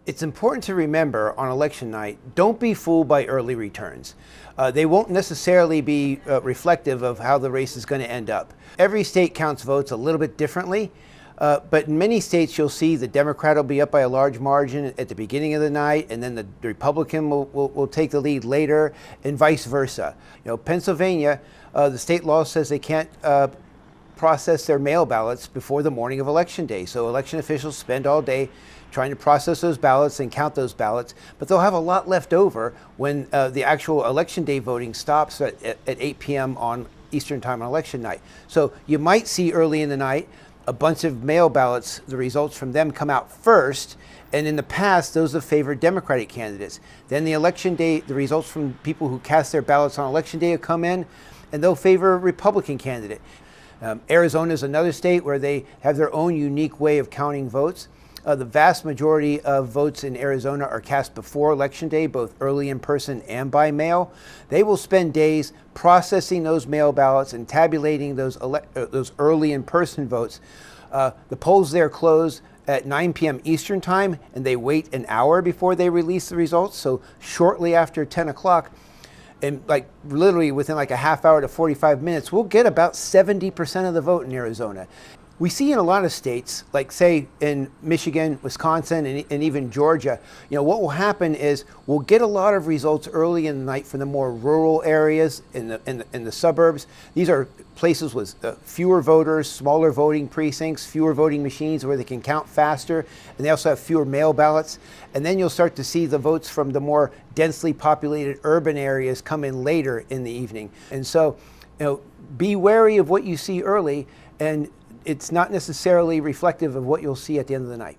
It's important to remember on election night, don't be fooled by early returns. They won't necessarily be reflective of how the race is going to end up. Every state counts votes a little bit differently, but in many states you'll see the Democrat will be up by a large margin at the beginning of the night, and then the Republican will take the lead later, and vice versa. Pennsylvania, the state law says they can't process their mail ballots before the morning of election day. So election officials spend all day trying to process those ballots and count those ballots, but they'll have a lot left over when the actual election day voting stops at 8 p.m. on Eastern time on election night. So you might see early in the night a bunch of mail ballots, the results from them come out first, and in the past those have favored Democratic candidates. Then the election day, the results from people who cast their ballots on election day will come in, and they'll favor a Republican candidate. Arizona is another state where they have their own unique way of counting votes. The vast majority of votes in Arizona are cast before Election Day, both early in person and by mail. They will spend days processing those mail ballots and tabulating those early in person votes. The polls there close at 9 p.m. Eastern time, and they wait an hour before they release the results. So shortly after 10 o'clock, and like literally within like a half hour to 45 minutes, we'll get about 70% of the vote in Arizona. We see in a lot of states, like say in Michigan, Wisconsin, and even Georgia, what will happen is we'll get a lot of results early in the night from the more rural areas in the suburbs. These are places with fewer voters, smaller voting precincts, fewer voting machines where they can count faster, and they also have fewer mail ballots. And then you'll start to see the votes from the more densely populated urban areas come in later in the evening. And so, be wary of what you see early, and it's not necessarily reflective of what you'll see at the end of the night.